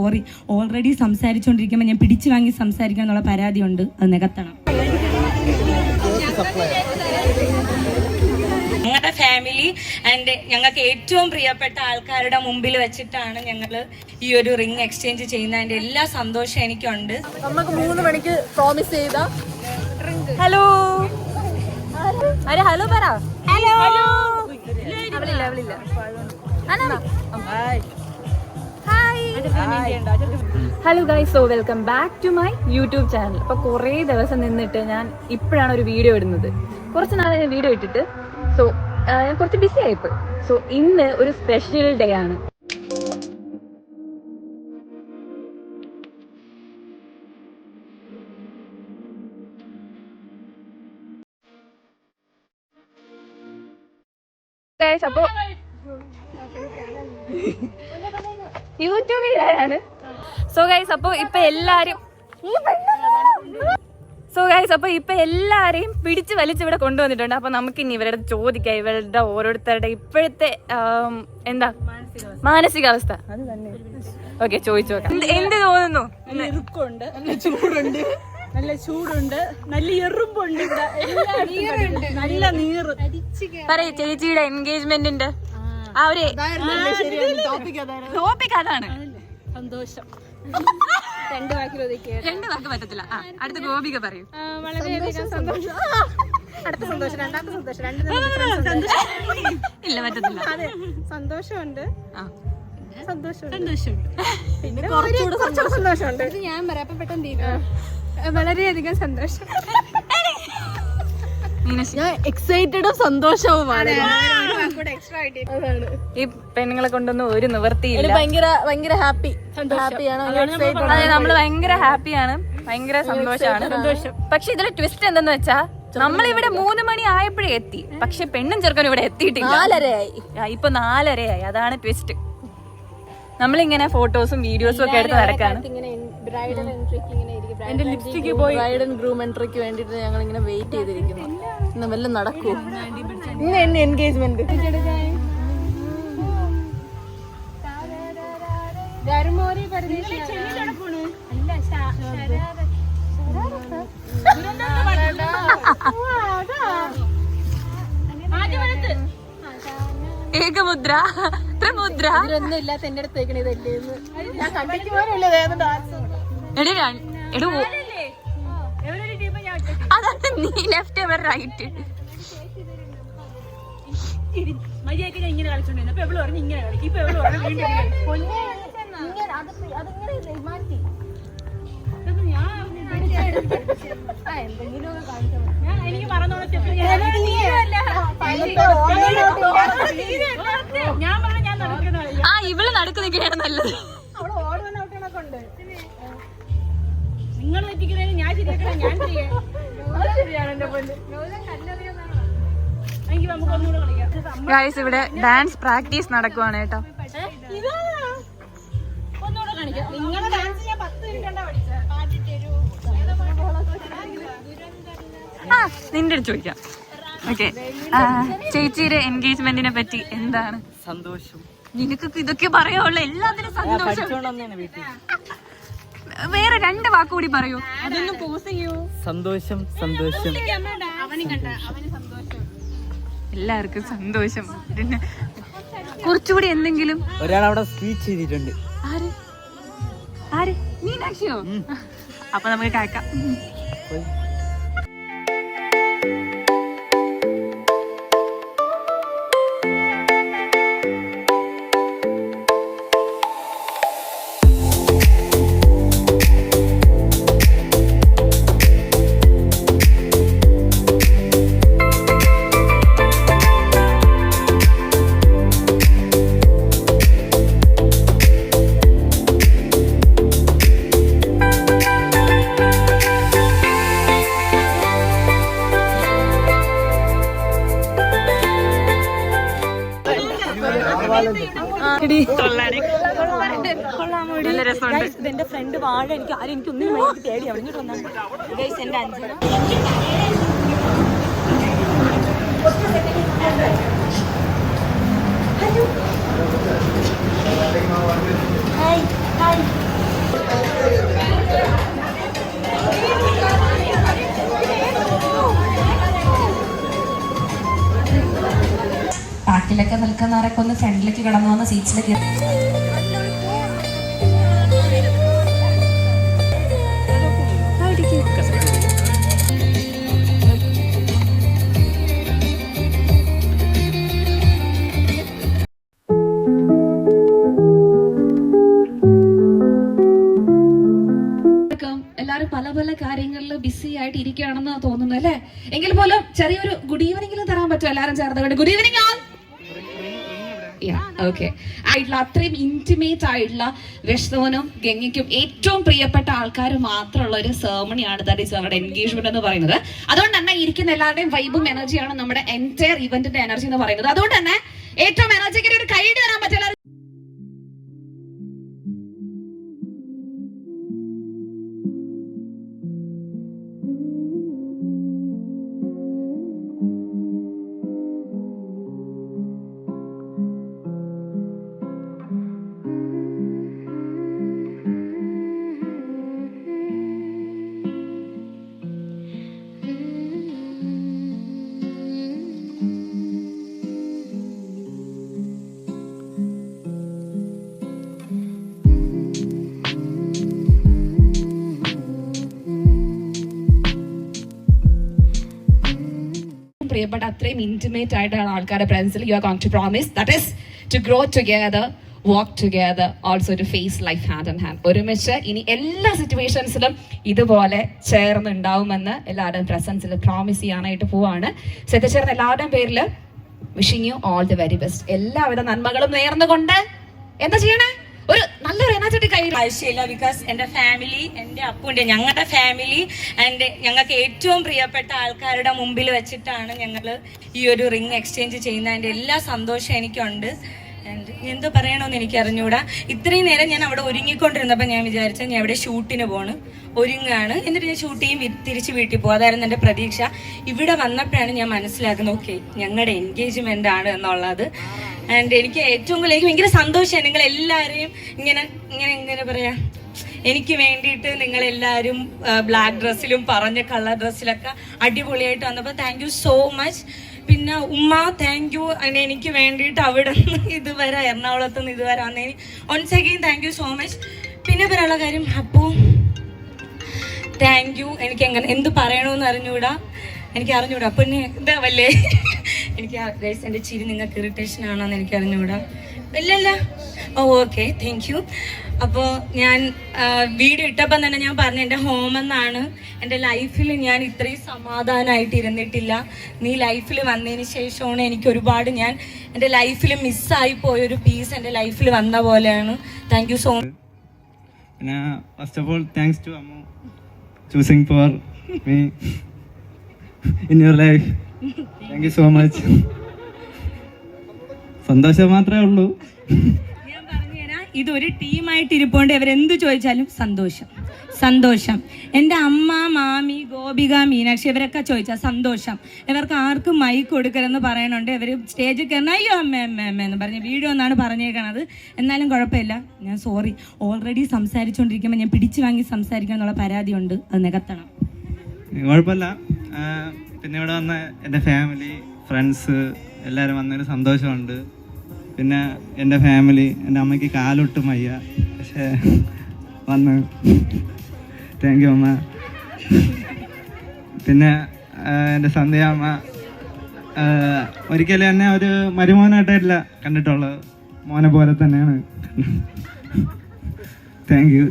Sorry, already സംസാരിച്ചുകൊണ്ടിരിക്കുമ്പോൾ ഞാൻ പിടിച്ചു വാങ്ങി സംസാരിക്കുക എന്നുള്ള പരാതിയുണ്ട്, അത് നികത്തണം. ഞങ്ങളുടെ ഫാമിലി ആൻഡ് ഞങ്ങൾക്ക് ഏറ്റവും പ്രിയപ്പെട്ട ആൾക്കാരുടെ മുമ്പിൽ വെച്ചിട്ടാണ് ഞങ്ങൾ ഈ ഒരു റിംഗ് എക്സ്ചേഞ്ച് ചെയ്യുന്നതിന്റെ എല്ലാ സന്തോഷം എനിക്കുണ്ട്. നമുക്ക് 3 മണിക്ക് പ്രോമിസ് ചെയ്ത ഹലോ ഹലോ പറ. Hello hello guys, so welcome back to my YouTube channel. അപ്പോൾ കുറേ ദിവസം നിന്നിട്ട് ഞാൻ ഇപ്പോഴാണ് ഒരു വീഡിയോ ഇടുന്നത്. കുറച്ച് നാളെ ഞാൻ വീഡിയോ ഇട്ടിട്ട്, സോ ഞാൻ കുറച്ച് ബിസി ആയിപ്പോയി. സോ ഇന്ന് ഒരു സ്പെഷ്യൽ ഡേ ആണ്. അപ്പോ യൂട്യൂബിലാണ്. സോ ഗൈസ്, അപ്പൊ ഇപ്പൊ എല്ലാരെയും പിടിച്ച് വലിച്ച് ഇവിടെ കൊണ്ടുവന്നിട്ടുണ്ട്. അപ്പൊ നമുക്ക് ഇനി ഇവരുടെ ചോദിക്കാം, ഇവരുടെ ഓരോരുത്തരുടെ ഇപ്പോഴത്തെ എന്താ മാനസികാവസ്ഥ. അത് തന്നെ ഓക്കെ, ചോദിച്ചു നോക്കാം. എന്ത് തോന്നുന്നു? നല്ല ചൂടുണ്ട്, നല്ല എറുമ്പുണ്ട്, നല്ല നീറ്. പറയൂ ചേച്ചിയുടെ എൻഗേജ്മെന്റിന്റെ ആ ഒരു ടോപ്പിക് അതാണ്. സന്തോഷം. 2 വാക്ക് പറ്റത്തില്ല. അടുത്ത ഗോപിക പറയൂ. വളരെയധികം സന്തോഷം. അടുത്ത സന്തോഷം, രണ്ടാമത്തെ സന്തോഷം, ഇല്ല പറ്റത്തില്ല. അതെ, സന്തോഷമുണ്ട്, സന്തോഷമുണ്ട്, പിന്നെ കുറച്ചുകൂടെ സന്തോഷമുണ്ട്. ഞാൻ പറയാം, അപ്പൊ പെട്ടെന്ന് വളരെയധികം സന്തോഷം. ഞാൻ എക്സൈറ്റഡും സന്തോഷവുമാണ്. ഈ പെണ്ണുങ്ങളെ കൊണ്ടൊന്നും ഒരു നിവർത്തിയില്ല. ഭയങ്കര ഹാപ്പിയാണ്. അതെ, നമ്മള് ഭയങ്കര ഹാപ്പിയാണ്, ഭയങ്കര സന്തോഷമാണ്. പക്ഷെ ഇതിലെ ട്വിസ്റ്റ് എന്തെന്ന് വെച്ചാ, നമ്മളിവിടെ 3 മണി ആയപ്പോഴേ എത്തി, പക്ഷെ പെണ്ണും ചെറുക്കനും ഇവിടെ എത്തിയിട്ടില്ല. 4:30 ഇപ്പൊ 4:30. അതാണ് ട്വിസ്റ്റ്. നമ്മളിങ്ങനെ ഫോട്ടോസും വീഡിയോസും ഒക്കെ എടുത്ത് നടക്കാണ്. എന്റെ ലിപ്സ്റ്റിക്ക് പോയി. ബ്രൈഡ് ആൻഡ് ഗ്രൂം എൻട്രിക്ക് വേണ്ടിട്ട് ഞങ്ങൾ ഇങ്ങനെ വെയിറ്റ് ചെയ്തിരിക്കുന്നു. ഇന്ന് വല്ലതും നടക്കൂ? ഇന്ന് എന്നെ എൻഗേജ്മെന്റ്. ഏകമുദ്ര, ത്രിമുദ്ര ഇതൊന്നും ഇല്ലാത്ത എന്റെ അടുത്തേക്കണ ഇതല്ലേ ഞാൻ കണ്ടിട്ട് പോലുള്ളത്. അതാണ് നീ ലെഫ്റ്റ്, എവർ റൈറ്റ്. മര്യാദക്ക് ഞാൻ ഇങ്ങനെ കളിച്ചോണ്ടിരുന്നു. അപ്പൊ എവിടെ പറഞ്ഞു ഇങ്ങനെ കളിക്കും, ഇപ്പൊ എവിടെ എനിക്ക് മറന്നോളെ. ഞാൻ പറഞ്ഞു ഞാൻ നടക്കുന്ന ഇവള് നടക്കുന്നൊക്കെയാണ് നല്ലത്. നിങ്ങൾ തെറ്റിക്കുന്നതിന് ഞാൻ ശരിയാക്കണം. ഞാൻ ചെയ്യാം. നമുക്ക് ഒന്നുകൂടെ കളിക്കാം. ഗൈസ്, ഇവിടെ ഡാൻസ് പ്രാക്ടീസ് നടക്കുവാണ് കേട്ടോ. ഒന്നുകൂടെ കളിക്കാം. നിങ്ങളുടെ ഡാൻസ് ഞാൻ 10 മിനിറ്റ് പഠിച്ചത്. നിന്റെ അടുത്ത് ചോദിക്കാം. ഓക്കെ, ചേച്ചിയുടെ എൻഗേജ്മെന്റിനെ പറ്റി എന്താണ്? സന്തോഷം. നിനക്കൊക്കെ ഇതൊക്കെ പറയാനുള്ള എല്ലാത്തിനും സന്തോഷം. വേറെ 2 വാക്കുകൂടി പറയൂ. അതൊന്നും പോസ് ചെയ്യൂ. സന്തോഷം, സന്തോഷം. എല്ലാവർക്കും സന്തോഷം. പിന്നെ കുറച്ചുകൂടി എന്തെങ്കിലും. ഒരാൾ അവിടെ സ്പീച്ച് ചെയ്തിട്ടുണ്ട്. ആര്? മീനാക്ഷിയോ? അപ്പൊ നമുക്ക് കേൾക്കാം. ഇതെന്റെ ഫ്രണ്ട് വാഴ. എനിക്ക് ആരും എനിക്കൊന്നും പേടി. അവിടെ എന്റെ അഞ്ചന ഹായ് ഹായ് ബാക്കിലൊക്കെ നിൽക്കുന്നവരൊക്കെ ഒന്ന് ഫ്രണ്ടിലേക്ക് കിടന്നു വന്ന സീറ്റ്സിലേക്ക് എല്ലാവരും പല പല കാര്യങ്ങളിൽ ബിസി ആയിട്ട് ഇരിക്കുകയാണെന്ന് തോന്നുന്നു അല്ലേ? എങ്കിൽ പോലും ചെറിയൊരു ഗുഡ് ഈവനിങ്ങിലും തരാൻ പറ്റും എല്ലാവരും ചേർന്ന്. ഗുഡ് ഈവനിങ് ആൾ. ഓക്കെ ആയിട്ടുള്ള അത്രയും ഇന്റിമേറ്റ് ആയിട്ടുള്ള വിഷ്ണുവിനും ഗംഗയ്ക്കും ഏറ്റവും പ്രിയപ്പെട്ട ആൾക്കാർ മാത്രമുള്ള ഒരു സെർമണിയാണ് ദാറ്റ് ഈസ് അവരുടെ എൻഗേജ്മെന്റ് എന്ന് പറയുന്നത്. അതുകൊണ്ട് തന്നെ ഇരിക്കുന്ന എല്ലാവരുടെയും വൈബും എനർജിയാണ് നമ്മുടെ എൻറ്റയർ ഇവന്റിന്റെ എനർജി എന്ന് പറയുന്നത്. അതുകൊണ്ട് തന്നെ ഏറ്റവും എനർജിക്ക് ഒരു കൈ തരാൻ പറ്റില്ല. പ്രിയപ്പെട്ട അത്രയും ഇന്റിമേറ്റ് ആയിട്ടുള്ള ആൾക്കാരുടെ പ്രസൻസിൽ you are going to promise that is to grow together, walk together, also to face life hand and hand. ഒരുമിച്ച് ഇനി എല്ലാ സിറ്റുവേഷൻസിലും ഇതുപോലെ ചേർന്നുണ്ടാവുമെന്ന് എല്ലാവരുടെയും പ്രസൻസിൽ പ്രോമിസ് ചെയ്യാനായിട്ട് പോവാണ്. സോ എത്തിച്ചേർന്ന എല്ലാവരുടെയും പേരിൽ wishing you all the very best. എല്ലാവിധ നന്മകളും നേർന്നുകൊണ്ട് എന്താ ചെയ്യണേ? ഒരു നല്ലൊരു എനർജറ്റിക് ആവശ്യമില്ല. ബിക്കോസ് എൻ്റെ ഫാമിലി, എൻ്റെ അപ്പുൻ്റെ, ഞങ്ങളുടെ ഫാമിലി ആൻഡ് ഞങ്ങൾക്ക് ഏറ്റവും പ്രിയപ്പെട്ട ആൾക്കാരുടെ മുമ്പിൽ വെച്ചിട്ടാണ് ഞങ്ങൾ ഈ ഒരു റിംഗ് എക്സ്ചേഞ്ച് ചെയ്യുന്നതിൻ്റെ എല്ലാ സന്തോഷം എനിക്കുണ്ട്. ആൻഡ് എന്തോ പറയണമെന്ന് എനിക്ക് അറിഞ്ഞുകൂടാ. ഇത്രയും നേരം ഞാൻ അവിടെ ഒരുങ്ങിക്കൊണ്ടിരുന്നപ്പോൾ ഞാൻ വിചാരിച്ചത് ഞാൻ അവിടെ ഷൂട്ടിന് പോണ്, ഒരുങ്ങാണ്, എന്നിട്ട് ഞാൻ ഷൂട്ട് ചെയ്യും, തിരിച്ച് വീട്ടിൽ പോകും. അതായിരുന്നു എൻ്റെ പ്രതീക്ഷ. ഇവിടെ വന്നപ്പോഴാണ് ഞാൻ മനസ്സിലാക്കുന്നത് ഓക്കെ ഞങ്ങളുടെ എൻഗേജ്മെൻ്റ് ആണ് എന്നുള്ളത്. ആൻഡ് എനിക്ക് ഏറ്റവും കൂടുതൽ എനിക്ക് ഭയങ്കര സന്തോഷമാണ് നിങ്ങൾ എല്ലാവരെയും ഇങ്ങനെ പറയാ, എനിക്ക് വേണ്ടിയിട്ട് നിങ്ങളെല്ലാവരും ബ്ലാക്ക് ഡ്രസ്സിലും പറഞ്ഞ കളർ ഡ്രസ്സിലൊക്കെ അടിപൊളിയായിട്ട് വന്നപ്പോൾ താങ്ക് യു സോ മച്ച്. പിന്നെ ഉമ്മ താങ്ക് യു, എനിക്ക് വേണ്ടിയിട്ട് അവിടെ നിന്ന് ഇതുവരെ എറണാകുളത്ത് നിന്ന് ഇതുവരെ വന്നതിന് once again thank you so much. പിന്നെ പറയാനുള്ള കാര്യം അപ്പോൾ താങ്ക് യു. എനിക്ക് എങ്ങനെ എന്ത് പറയണമെന്ന് അറിഞ്ഞുകൂടാ, അപ്പം ഇതാവല്ലേ എനിക്ക് എൻ്റെ ചിരി നിങ്ങൾക്ക് ഇറിറ്റേഷൻ ആണോന്ന് എനിക്ക് അറിഞ്ഞുകൂടാ. ഇല്ലല്ല, ഓക്കെ താങ്ക് യു. അപ്പോൾ ഞാൻ വീഡിയോ ഇട്ടപ്പം തന്നെ ഞാൻ പറഞ്ഞു എൻ്റെ ഹോമെന്നാണ്. എൻ്റെ ലൈഫിൽ ഞാൻ ഇത്രയും സമാധാനമായിട്ട് ഇരുന്നിട്ടില്ല. നീ ലൈഫിൽ വന്നതിന് ശേഷമാണ് എനിക്ക് ഒരുപാട് ഞാൻ എൻ്റെ ലൈഫിൽ മിസ്സായി പോയൊരു പീസ് എൻ്റെ ലൈഫിൽ വന്ന പോലെയാണ്. Thank you so much. പിന്നെ first of all thanks to Ammu choosing for me in your life. Thank you so much. സന്തോഷം മാത്രമേ ഉള്ളൂ. ഞാൻ പറഞ്ഞുതരാം, ഇതൊരു ടീമായിട്ട് ഇരിപ്പോണ്ട് ഇവരെന്ത് ചോദിച്ചാലും സന്തോഷം സന്തോഷം. എൻ്റെ അമ്മ, മാമി, ഗോപിക, മീനാക്ഷി ഇവരൊക്കെ ചോദിച്ചാൽ സന്തോഷം. ഇവർക്ക് ആർക്കും മൈക്ക് കൊടുക്കരുതെന്ന് പറയണുണ്ട്. ഇവർ സ്റ്റേജിൽ കയറണം അയ്യോ അമ്മ എന്ന് പറഞ്ഞ് വീഡിയോ എന്നാണ് പറഞ്ഞേക്കണത്. എന്നാലും കുഴപ്പമില്ല, ഞാൻ സോറി. ഓൾറെഡി സംസാരിച്ചുകൊണ്ടിരിക്കുമ്പോൾ ഞാൻ പിടിച്ചു വാങ്ങി സംസാരിക്കണം എന്നുള്ള പരാതിയുണ്ട്, അത് നികത്തണം. കുഴപ്പമില്ല. പിന്നെ ഇവിടെ വന്ന എൻ്റെ ഫാമിലി, ഫ്രണ്ട്സ് എല്ലാവരും വന്നതിന് സന്തോഷമുണ്ട്. പിന്നെ എൻ്റെ ഫാമിലി, എൻ്റെ അമ്മയ്ക്ക് കാലൊട്ടും വയ്യ, പക്ഷേ വന്ന് താങ്ക് യു അമ്മ. പിന്നെ എൻ്റെ സന്ധ്യ അമ്മ ഒരിക്കലും എന്നെ ഒരു മരുമോനായിട്ടല്ല കണ്ടിട്ടുള്ളത്, മോനെ പോലെ തന്നെയാണ്. Thank you.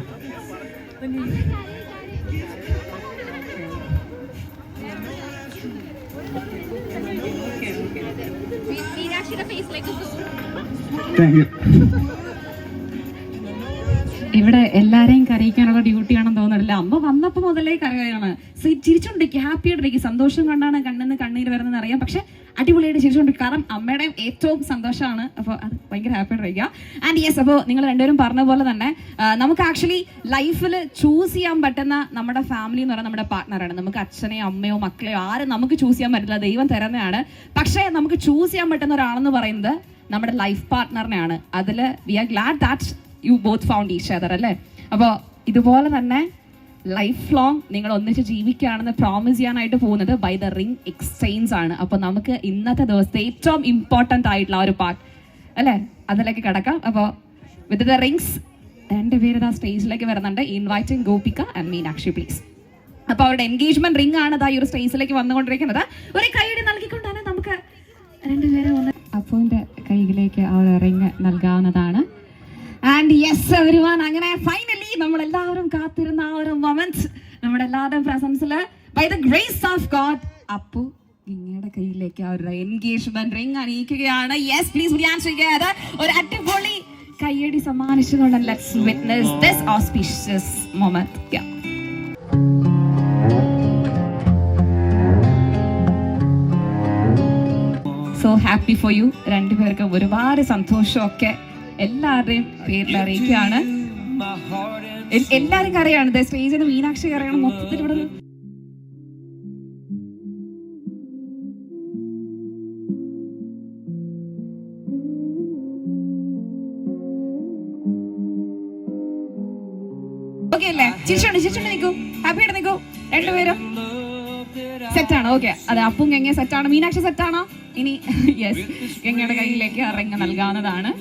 Thank you. ഇവിടെ എല്ലാരെയും കരയിക്കാനുള്ള ഡ്യൂട്ടിയാണെന്ന് തോന്നുന്നില്ല. അമ്മ വന്നപ്പോ മുതലേ കരയാണ്. ചിരിച്ചോണ്ടിരിക്കുക, ഹാപ്പി ആയിട്ടിരിക്കും. സന്തോഷം കൊണ്ടാണ് കണ്ണിന്ന് കണ്ണീര് വരുന്നതെന്ന് അറിയാം, പക്ഷെ അടിപൊളിയായിട്ട് ചിരിച്ചോണ്ടിരിക്കും. കാരണം അമ്മയുടെ ഏറ്റവും സന്തോഷമാണ്. അപ്പോൾ അത് ഭയങ്കര ഹാപ്പി ആയിട്ടിരിക്കുക. ആൻഡ് യെസ്, അപ്പോൾ നിങ്ങൾ രണ്ടുപേരും പറഞ്ഞ പോലെ തന്നെ നമുക്ക് ആക്ച്വലി ലൈഫിൽ ചൂസ് ചെയ്യാൻ പറ്റുന്ന നമ്മുടെ ഫാമിലി എന്ന് പറയുന്നത് നമ്മുടെ പാർട്ട്ണറാണ്. നമുക്ക് അച്ഛനെയോ അമ്മയോ മക്കളെയോ ആരും നമുക്ക് ചൂസ് ചെയ്യാൻ പറ്റില്ല, ദൈവം തരുന്നതാണ്. പക്ഷേ നമുക്ക് ചൂസ് ചെയ്യാൻ പറ്റുന്ന ഒരാളെന്ന് പറയുന്നത് നമ്മുടെ ലൈഫ് പാർട്ട്ണറിനെയാണ്. അതിൽ we are glad that you both found each other അല്ലേ. അപ്പോൾ ഇതുപോലെ തന്നെ ലൈഫ് ലോങ് നിങ്ങൾ ഒന്നിച്ച് ജീവിക്കുകയാണെന്ന് പ്രോമിസ് ചെയ്യാനായിട്ട് പോകുന്നത് ബൈ ദ റിംഗ് എക്സ്ചേഞ്ച് ആണ്. അപ്പൊ നമുക്ക് ഇന്നത്തെ ദിവസത്തെ ഏറ്റവും ഇമ്പോർട്ടൻ്റ് ആയിട്ടുള്ള ആ ഒരു പാർട്ട് അല്ലേ, അതിലേക്ക് കിടക്കാം. അപ്പോൾ വിത്ത് ദ റിംഗ്സ് 2 പേര് ആ സ്റ്റേജിലേക്ക് വരുന്നുണ്ട്. Inviting Gopika and Meenakshi please. അപ്പൊ അവരുടെ എൻഗേജ്മെന്റ് റിംഗ് ആണ് ഈ ഒരു സ്റ്റേജിലേക്ക് വന്നുകൊണ്ടിരിക്കുന്നത്. ഒരു കൈയ്യടി നൽകിക്കൊണ്ടാണ് നമുക്ക് 2 പേരെ ഒന്ന് അപ്പുവിന്റെ കൈയിലേക്ക് ആ ഒരു റിംഗ് നൽകാവുന്നതാണ്. ആൻഡ് യെസ് എവരിവൺ, അങ്ങനെ ഫൈനലി നമ്മളെല്ലാവരും കാത്തിരുന്ന ആ ഒരു മൊമെന്റ് നമ്മുടെ എല്ലാവരുടെയും പ്രസൻസിൽ by the grace of God Appu നിങ്ങളുടെ കയ്യിലേക്ക് ആ ഒരു എൻഗേജ്മെന്റ് റിംഗ് അണിയിക്കുകയാണ്. യെസ് പ്ലീസ് ഒരു അടിപൊളി കയ്യടി സമ്മാനിച്ചുകൊണ്ട് let's witness this auspicious moment. So happy for U. 2 പേർക്കും ഒരുപാട് സന്തോഷമൊക്കെ എല്ലാവരുടെയും പേരിൽ അറിയിക്കുകയാണ്. എല്ലാവരും കറിയാണ്, സ്റ്റേജിൽ നിന്ന് മീനാക്ഷി കറിയാണ് മൊത്തത്തിൽ ഇവിടെ. ഓക്കെ അല്ലേ? ചിരിച്ചോണ്ട് നിൽക്കൂ, ഹാപ്പി ആയിട്ട് നിൽക്കൂ. 2 പേരും സെറ്റാണ്. ഓക്കെ, അതെ അപ്പും ഗംഗ സെറ്റാണ്. മീനാക്ഷി സെറ്റാണോ? ഇനി യെസ്, ഗംഗയുടെ കയ്യിലേക്ക് റിംഗ് നൽകാവുന്നതാണ്.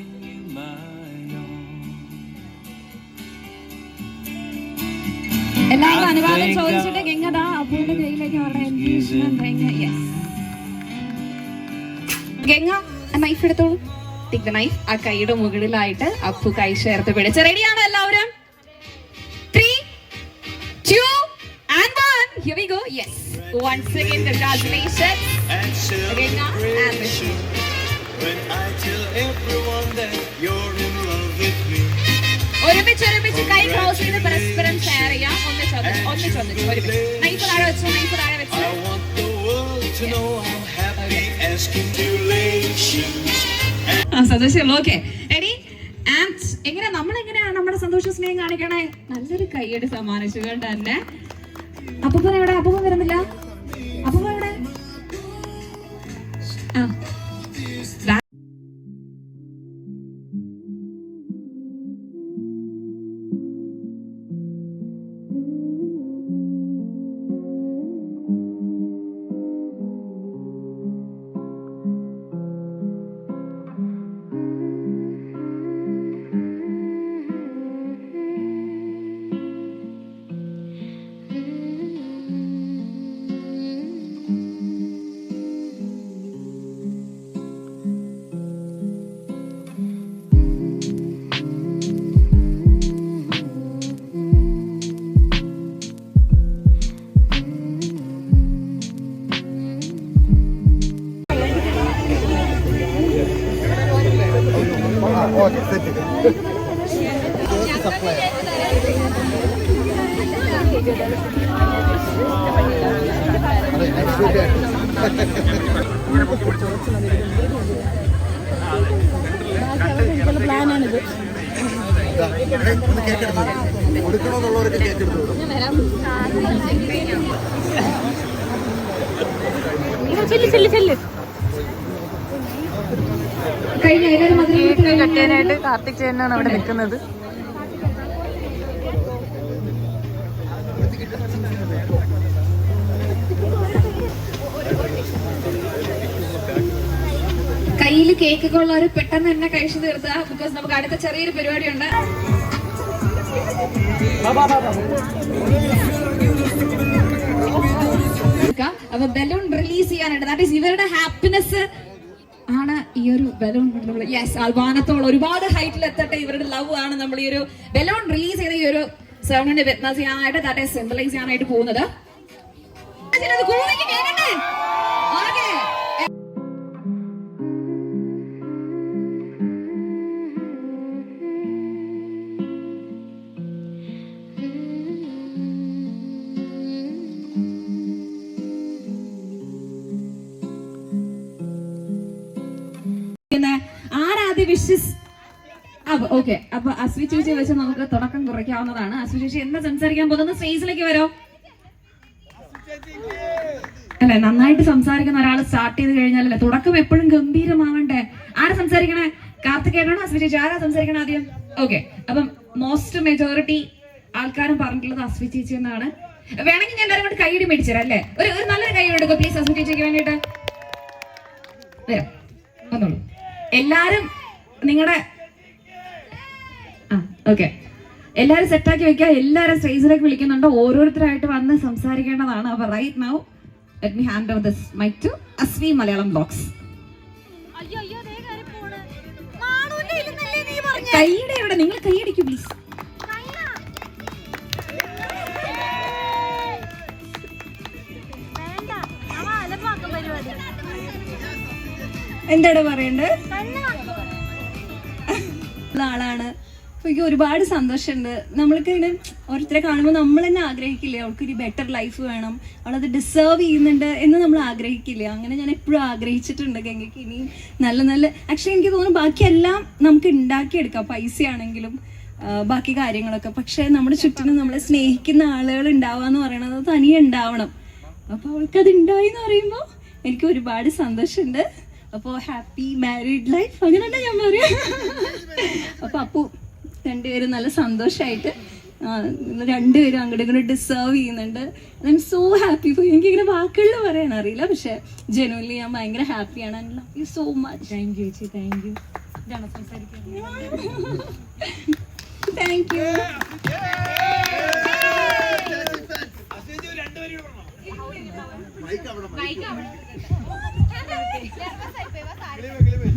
എല്ലാവരും അനുവാദം ചോദിച്ചിട്ട് ഗംഗദാ അപ്പുവിന്റെ കയ്യിലേക്ക് അവരുടെ engagement ring. Yes Ganga knife എടുത്തോളൂ. Take the knife. ആ കൈയുടെ മുകളിലായിട്ട് അപ്പു കൈ ചേർത്ത് പിടിച്ച് റെഡിയാണോ എല്ലാവരും? 3, 2 and 1. Here we go. Yes. Once again, congratulations. Ganga and Vishnu. When I tell everyone that you're in love with me. ഒരുമിച്ച് കൈ ക്രോസ് ചെയ്ത് പരസ്പരം ഷെയർ ചെയ്യാം. ഒന്നിച്ച് ഒരുമിച്ച് നൈഫ് താഴെ വെച്ചു. I want the world to know I'm happy. Congratulations. സന്തോഷം. Okay ready? ആൻഡ് നമ്മളെങ്ങനെയാണ് നമ്മുടെ സന്തോഷ സ്നേഹം കാണിക്കണേ? നല്ലൊരു കൈയ്യടി സമ്മാനിച്ചുകൊണ്ട് തന്നെ. അപ്പൂപ്പൻ എവിടെ? അപ്പൂപ്പൻ വരുന്നില്ല. അപ്പൂപ്പൻ എവിടെ? പ്ലാനാണിത്. കൊടുക്കണമെന്നുള്ളവരൊക്കെ കേട്ടെടുത്തു. കഴിഞ്ഞ കെട്ടാനായിട്ട് കാർത്തിക് ചേട്ടനാണ് അവിടെ നിൽക്കുന്നത്. കയ്യിൽ കേക്ക് ഒക്കെ ഉള്ളവർ പെട്ടെന്ന് തന്നെ കഴിച്ചു തീർത്താ, ബിക്കോസ് നമുക്ക് അടുത്ത ചെറിയൊരു പരിപാടിയുണ്ട്. അപ്പൊ ബലൂൺ റിലീസ് ചെയ്യാനായിട്ട്, ദാറ്റ് ഈസ് ഇവരുടെ ഹാപ്പിനെസ് ആണ് ഈ ഒരു ബലൂൺ. യെസ്, ആൽബാനത്തോളം ഒരുപാട് ഹൈറ്റിൽ എത്തട്ടെ ഇവരുടെ ലവ് ആണ് നമ്മൾ ഈ ഒരു ബലൂൺ റിലീസ് ചെയ്ത ഈ ഒരു സെറമണി വിറ്റ്നസ് ചെയ്യാനായിട്ട്, ദാറ്റ് ഈസ് സിംബലൈസ് ചെയ്യാനായിട്ട് പോകുന്നത്. ആരാധ്യ വിഷസ്. ഓക്കെ, അപ്പൊ അസ്വി ചേച്ചി വെച്ച് നമുക്ക് തുടക്കം കുറയ്ക്കാവുന്നതാണ്. അസ്വി ചേച്ചി എന്താ സംസാരിക്കാൻ പോകുന്നത്? സ്റ്റേജിലേക്ക് വരോ. അല്ലെ, നന്നായിട്ട് സംസാരിക്കുന്ന ഒരാൾ സ്റ്റാർട്ട് ചെയ്ത് കഴിഞ്ഞാലല്ലേ തുടക്കം എപ്പോഴും ഗംഭീരമാവണ്ടേ? ആരാ സംസാരിക്കണേ? കാർത്തികേയനാണോ അസ്വി ചേച്ചി? ആരാ സംസാരിക്കണേ ആദ്യം? ഓക്കെ, അപ്പം മോസ്റ്റ് മെജോറിറ്റി ആൾക്കാരും പറഞ്ഞിട്ടുള്ളത് അസ്വി ചേച്ചി എന്നാണ്. വേണമെങ്കിൽ ഞാൻ എല്ലാവരും കൊണ്ട് കൈയടി മേടിച്ചുതരാം അല്ലേ? ഒരു നല്ലൊരു കൈ എടുക്കും പ്ലീസ് അസ്വി ചേച്ചിക്ക് വേണ്ടിയിട്ട്. വരാം, വന്നോളൂ എല്ലാരും. നിങ്ങളുടെ ഓക്കെ, എല്ലാരും സെറ്റാക്കി വെക്കുക. എല്ലാരും സ്റ്റേജിലേക്ക് വിളിക്കുന്നുണ്ട്, ഓരോരുത്തരായിട്ട് വന്ന് സംസാരിക്കേണ്ടതാണ്. അപ്പൊ right now let me hand over this mic to Aswi Malayalam blogs. കൈയുടെ എവിടെ? നിങ്ങൾ കൈയടിക്കൂ പ്ലീസ്. എന്താണ് പറയണ്ടത്? ആളാണ്. എനിക്ക് ഒരുപാട് സന്തോഷമുണ്ട്. നമ്മൾക്ക് ഇങ്ങനെ ഓരോരുത്തരെ കാണുമ്പോൾ നമ്മൾ തന്നെ ആഗ്രഹിക്കില്ലേ അവൾക്കൊരു ബെറ്റർ ലൈഫ് വേണം, അവളത് ഡിസേർവ് ചെയ്യുന്നുണ്ട് എന്ന് നമ്മൾ ആഗ്രഹിക്കില്ലേ? അങ്ങനെ ഞാൻ എപ്പോഴും ആഗ്രഹിച്ചിട്ടുണ്ട് ഗംഗയ്ക്ക് ഇനിയും നല്ല നല്ല. ആക്ച്വലി എനിക്ക് തോന്നുന്നു ബാക്കിയെല്ലാം നമുക്ക് ഉണ്ടാക്കിയെടുക്കാം, പൈസയാണെങ്കിലും ബാക്കി കാര്യങ്ങളൊക്കെ. പക്ഷെ നമ്മുടെ ചുറ്റിനും നമ്മളെ സ്നേഹിക്കുന്ന ആളുകൾ ഉണ്ടാവുക എന്ന് പറയുന്നത് തനിയെ ഉണ്ടാവണം. അപ്പോൾ അവൾക്കത് ഉണ്ടായി എന്ന് പറയുമ്പോൾ എനിക്ക് ഒരുപാട് സന്തോഷമുണ്ട്. അപ്പോൾ ഹാപ്പി മാരീഡ് ലൈഫ് അങ്ങനെ തന്നെ ഞാൻ പറയാം. അപ്പോൾ അപ്പു രണ്ടുപേരും നല്ല സന്തോഷമായിട്ട് രണ്ടുപേരും അങ്ങോട്ട് ഇങ്ങോട്ട് ഡിസേർവ് ചെയ്യുന്നുണ്ട്. I M so happy four. എനിക്കിങ്ങനെ വാക്കുകളിൽ പറയാൻ അറിയില്ല, പക്ഷെ ജനുവലി ഞാൻ ഭയങ്കര ഹാപ്പിയാണ്. I love you so much. Thank you ചേച്ചി, താങ്ക് യു. ഇതാണ് സംസാരിക്കുന്നത്. Thank you.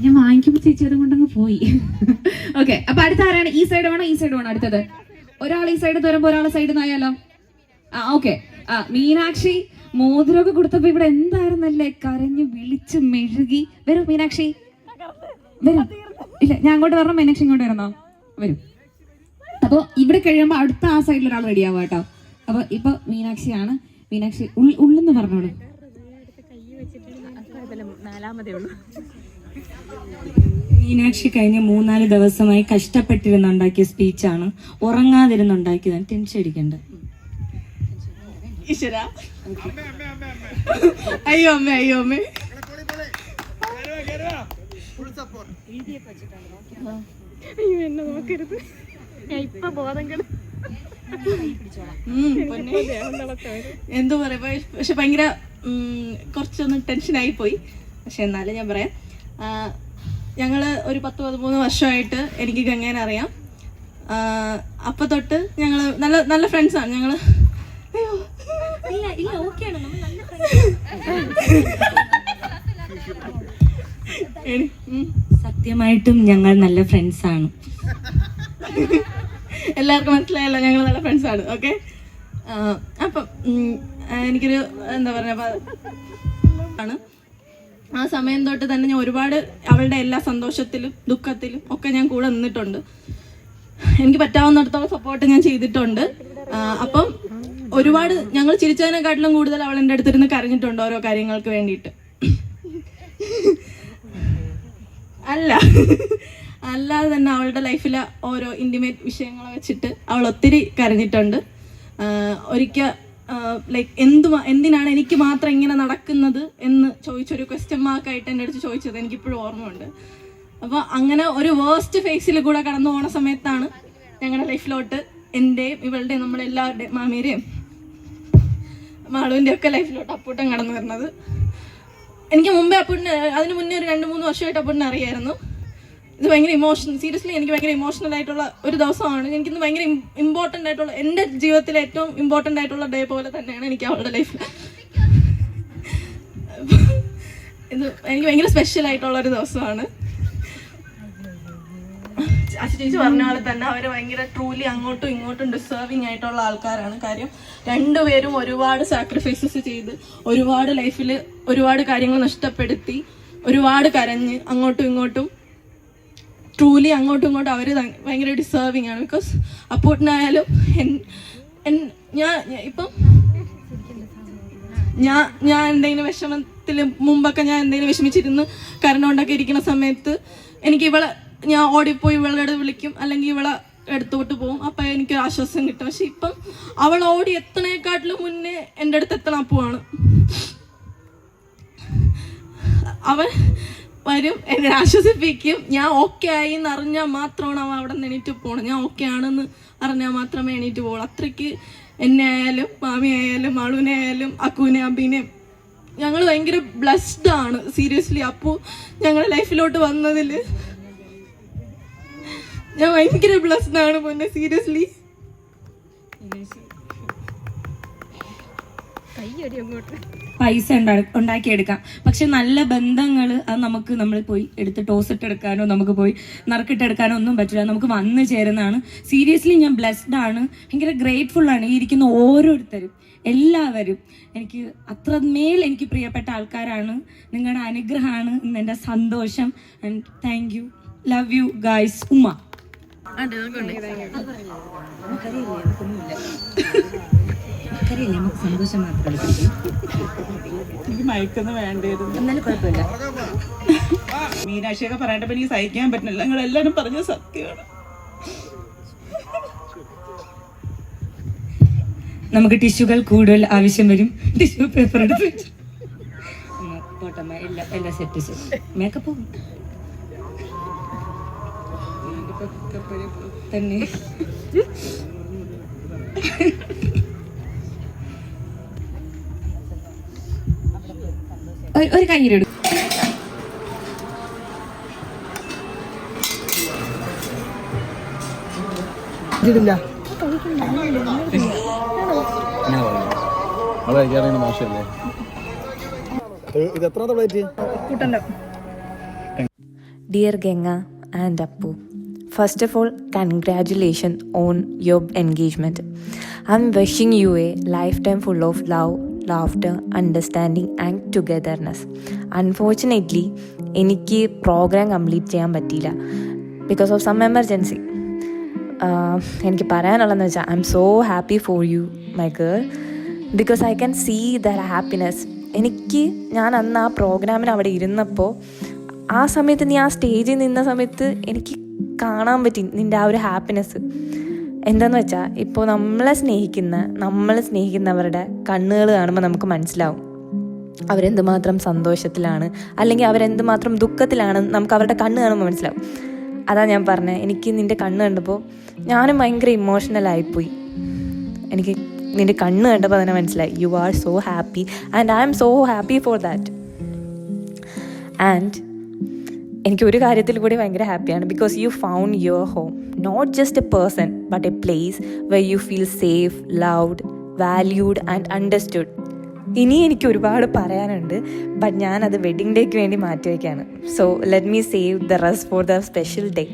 ഞാൻ വാങ്ങിക്കുമ്പോ ചേച്ചി അത് കൊണ്ടങ്ങ് പോയി. ഓക്കെ, അപ്പൊ അടുത്ത ആരാണ്? ഈ സൈഡ് വേണോ ഈ സൈഡ് വേണോ? അടുത്തത് ഒരാൾ ഈ സൈഡ് തരുമ്പോ ഒരാളെ സൈഡിൽ നിന്നായാലോ? ഓക്കെ. മീനാക്ഷി മോതിരമൊക്കെ കൊടുത്തപ്പോ ഇവിടെ എന്തായിരുന്നല്ലേ, കരഞ്ഞ് വിളിച്ച് മെഴുകി. വരും മീനാക്ഷി, വരും. ഇല്ല, ഞാൻ അങ്ങോട്ട് വരണം, മീനാക്ഷി ഇങ്ങോട്ട് വരുന്നോ? വരും. അപ്പൊ ഇവിടെ കഴിയുമ്പോ അടുത്ത ആ സൈഡിൽ ഒരാൾ റെഡി ആവുക കേട്ടോ. അപ്പൊ ഇപ്പൊ മീനാക്ഷിയാണ്. മീനാക്ഷി ഉള്ളെന്ന് പറഞ്ഞോളൂ. മീനാക്ഷി കഴിഞ്ഞ 3-4 ദിവസമായി കഷ്ടപ്പെട്ടിരുന്നുണ്ടാക്കിയ സ്പീച്ചാണ്, ഉറങ്ങാതിരുന്നുണ്ടാക്കിയതാണ്. ടെൻഷൻ അടിക്കണ്ട. ഈശ്വര, അയ്യോ അമ്മ, അയ്യോ അമ്മ. അയ്യോ എന്നെ നോക്കരുത്, ഇപ്പൊ ബോധം കെടും. എന്തോ പറയാ, പക്ഷെ ഭയങ്കര കുറച്ചൊന്ന് ടെൻഷനായി പോയി. പക്ഷെ എന്നാലും ഞാൻ പറയാം, ഞങ്ങള് ഒരു 10-13 വർഷമായിട്ട് എനിക്ക് ഗംഗേനെ അറിയാം. അപ്പൊ തൊട്ട് ഞങ്ങള് നല്ല നല്ല ഫ്രണ്ട്സാണ് ഞങ്ങള്. സത്യമായിട്ടും ഞങ്ങൾ നല്ല ഫ്രണ്ട്സാണ്. എല്ലാവർക്കും മനസ്സിലായല്ലോ, ഞങ്ങൾ നല്ല ഫ്രണ്ട്സാണ്. ഓക്കെ, അപ്പം എനിക്കൊരു എന്താ പറയുക ആണ്. ആ സമയം തൊട്ട് തന്നെ ഞാൻ ഒരുപാട് അവളുടെ എല്ലാ സന്തോഷത്തിലും ദുഃഖത്തിലും ഒക്കെ ഞാൻ കൂടെ നിന്നിട്ടുണ്ട്. എനിക്ക് പറ്റാവുന്നിടത്തോളം സപ്പോർട്ട് ഞാൻ ചെയ്തിട്ടുണ്ട്. അപ്പം ഒരുപാട് ഞങ്ങൾ ചിരിച്ചതിനെക്കാട്ടിലും കൂടുതൽ അവൾ എൻ്റെ അടുത്തിരുന്ന് കരഞ്ഞിട്ടുണ്ട് ഓരോ കാര്യങ്ങൾക്ക് വേണ്ടിയിട്ട്. അല്ലാതെ തന്നെ അവളുടെ ലൈഫിലെ ഓരോ ഇൻറ്റിമേറ്റ് വിഷയങ്ങളെ വെച്ചിട്ട് അവൾ ഒത്തിരി കരഞ്ഞിട്ടുണ്ട്. ഒരിക്കൽ ലൈക്ക് എന്തിനാണ് എനിക്ക് മാത്രം ഇങ്ങനെ നടക്കുന്നത് എന്ന് ചോദിച്ചൊരു ക്വസ്റ്റ്യൻ മാർക്കായിട്ട് എൻ്റെ അടുത്ത് ചോദിച്ചത് എനിക്കിപ്പോഴും ഓർമ്മയുണ്ട്. അപ്പോൾ അങ്ങനെ ഒരു വേസ്റ്റ് ഫേസിൽ കൂടെ കടന്നു പോണ സമയത്താണ് ഞങ്ങളുടെ ലൈഫിലോട്ട് എൻ്റെയും ഇവളുടെയും നമ്മളെല്ലാവരുടെയും മാമിയുടെയും മാളുവിൻ്റെ ഒക്കെ ലൈഫിലോട്ട് അപ്പൂട്ടൻ കടന്നു വരുന്നത്. എനിക്ക് മുമ്പേ അപ്പൂട്ടിന് അതിന് മുന്നേ ഒരു 2-3 വർഷമായിട്ട് അപ്പൂട്ടിനെ അറിയായിരുന്നു. ഇത് ഭയങ്കര സീരിയസ്ലി എനിക്ക് ഭയങ്കര ഇമോഷണൽ ആയിട്ടുള്ള ഒരു ദിവസമാണ്. എനിക്കിന്ന് ഭയങ്കര ഇമ്പോർട്ടൻ്റ് ആയിട്ടുള്ള, എൻ്റെ ജീവിതത്തിലെ ഏറ്റവും ഇമ്പോർട്ടൻ്റ് ആയിട്ടുള്ള ഡേ പോലെ തന്നെയാണ് എനിക്ക് അവളുടെ ലൈഫിൽ. ഇത് എനിക്ക് ഭയങ്കര സ്പെഷ്യൽ ആയിട്ടുള്ള ഒരു ദിവസമാണ്. ചേച്ചി പറഞ്ഞ പോലെ തന്നെ അവർ ഭയങ്കര ട്രൂലി അങ്ങോട്ടും ഇങ്ങോട്ടും ഡിസേർവിങ് ആയിട്ടുള്ള ആൾക്കാരാണ്. കാര്യം രണ്ടുപേരും ഒരുപാട് സാക്രിഫൈസസ് ചെയ്ത് ഒരുപാട് ലൈഫിൽ ഒരുപാട് കാര്യങ്ങൾ നഷ്ടപ്പെടുത്തി ഒരുപാട് കരഞ്ഞ് അങ്ങോട്ടും ഇങ്ങോട്ടും ട്രൂലി അങ്ങോട്ടും ഇങ്ങോട്ടും അവർ ഭയങ്കര ഡിസേർവിങ് ആണ്. ബിക്കോസ് അപ്പൂട്ടിനായാലും ഞാൻ ഇപ്പം ഞാൻ എന്തെങ്കിലും വിഷമത്തിൽ മുമ്പൊക്കെ ഞാൻ എന്തെങ്കിലും വിഷമിച്ചിരുന്ന് കരഞ്ഞുകൊണ്ടൊക്കെ ഇരിക്കുന്ന സമയത്ത് എനിക്ക് ഞാൻ ഓടിപ്പോയി ഇവളുടെ വിളിക്കും, അല്ലെങ്കിൽ ഇവളെ എടുത്തോട്ട് പോകും. അപ്പം എനിക്ക് ആശ്വാസം കിട്ടും. പക്ഷെ ഇപ്പം അവൾ ഓടി എത്തണേക്കാട്ടിലും മുന്നേ എൻ്റെ അടുത്ത് എത്തണം അപ്പുവാണ്. വരും, എന്നെ ആശ്വസിപ്പിക്കും. ഞാൻ ഓക്കെ ആയി എന്ന് അറിഞ്ഞാൽ മാത്രമാണ് അവൻ അവിടെ നിന്ന് എണീറ്റ് പോകണം. ഞാൻ ഓക്കെ ആണെന്ന് അറിഞ്ഞാൽ മാത്രമേ എണീറ്റ് പോകുള്ളൂ. അത്രയ്ക്ക് എന്നെ ആയാലും മാമിയായാലും മാളുവിനെ ആയാലും അക്കുവിനെ അബീനെയും ഞങ്ങൾ ഭയങ്കര ബ്ലെസ്ഡ് ആണ്. സീരിയസ്ലി അപ്പോൾ ഞങ്ങളുടെ ലൈഫിലോട്ട് വന്നതിൽ ഞാൻ ഭയങ്കര ബ്ലെസ്ഡ് ആണ് പൊന്നെ, സീരിയസ്ലി. പൈസ ഉണ്ടാക്കിയെടുക്കാം, പക്ഷെ നല്ല ബന്ധങ്ങൾ അത് നമ്മൾ പോയി എടുത്ത് ടോസിട്ട് എടുക്കാനോ നമുക്ക് പോയി നറുക്കിട്ടെടുക്കാനോ ഒന്നും പറ്റില്ല. നമുക്ക് വന്നു ചേരുന്നതാണ്. സീരിയസ്ലി ഞാൻ ബ്ലെസ്ഡ് ആണ്, ഭയങ്കര ഗ്രേറ്റ്ഫുൾ ആണ്. ഈ ഇരിക്കുന്ന ഓരോരുത്തരും എല്ലാവരും എനിക്ക് അത്രമേൽ എനിക്ക് പ്രിയപ്പെട്ട ആൾക്കാരാണ്. നിങ്ങളുടെ അനുഗ്രഹമാണ് ഇന്ന് എൻ്റെ സന്തോഷം. And thank you, love you guys. ഉമ്മ നമുക്ക് സന്തോഷം മാത്രമേ എനിക്ക് മയക്കൊന്നും വേണ്ടായിരുന്നു. എന്നാലും കുഴപ്പമില്ല. മീനാക്ഷിയൊക്കെ പറയണ്ടപ്പോ എനിക്ക് സഹിക്കാൻ പറ്റുന്നില്ല. നിങ്ങൾ എല്ലാവരും പറഞ്ഞ സത്യമാണ്. നമുക്ക് ടിഷ്യൂകൾ കൂടുതൽ ആവശ്യം വരും. ടിഷ്യൂ പേപ്പർ എടുത്ത് പോട്ടമ്മ എല്ലാം സെറ്റ് മേക്കപ്പ് തന്നെ. ഒരു കയ്യിലെടുക്കും. ഇതില്ല ഇത് എത്രാമത്തെ plate? Dear Genga and Appu, first of all, congratulations on your engagement. I'm wishing you a lifetime full of love, laughter, understanding and togetherness. Unfortunately, എനിക്ക് പ്രോഗ്രാം കംപ്ലീറ്റ് ചെയ്യാൻ പറ്റിയില്ല ബിക്കോസ് ഓഫ് സം എമർജൻസി. എനിക്ക് പറയാനുള്ളതെന്ന് വെച്ചാൽ I'm so happy for you my girl, because I can see the happiness. ഞാൻ അന്ന് ആ പ്രോഗ്രാമിന് അവിടെ ഇരുന്നപ്പോൾ ആ സമയത്ത് നീ ആ സ്റ്റേജിൽ നിന്ന സമയത്ത് എനിക്ക് കാണാൻ പറ്റി നിൻ്റെ ആ ഒരു ഹാപ്പിനെസ്. എന്താണെന്ന് വെച്ചാൽ ഇപ്പോൾ നമ്മൾ സ്നേഹിക്കുന്നവരുടെ കണ്ണുകൾ കാണുമ്പോൾ നമുക്ക് മനസ്സിലാവും അവരെന്തുമാത്രം സന്തോഷത്തിലാണ് അല്ലെങ്കിൽ അവരെന്തുമാത്രം ദുഃഖത്തിലാണ് നമുക്ക് അവരുടെ കണ്ണ് കാണുമ്പോൾ മനസ്സിലാവും. അതാ ഞാൻ പറഞ്ഞത്, എനിക്ക് നിൻ്റെ കണ്ണ് കണ്ടപ്പോൾ ഞാനും ഭയങ്കര ഇമോഷണലായിപ്പോയി. എനിക്ക് നിൻ്റെ കണ്ണ് കണ്ടപ്പോൾ തന്നെ മനസ്സിലായി you are so happy and I'm so happy for that. And എനിക്ക് ഒരു കാര്യത്തിൽ കൂടി ഭയങ്കര ഹാപ്പിയാണ് because you found your home, not just a person but a place where you feel safe, loved, valued and understood. ഇനി എനിക്ക് ഒരുപാട് പറയാനുണ്ട്, ബട്ട് ഞാനത് വെഡിങ് ഡേക്ക് വേണ്ടി മാറ്റി വയ്ക്കുകയാണ്. So let me save the rest for the special day.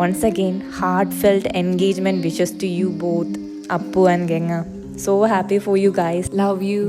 Once again heartfelt engagement wishes to you both, Appu and Genga. So happy for you guys. Love you.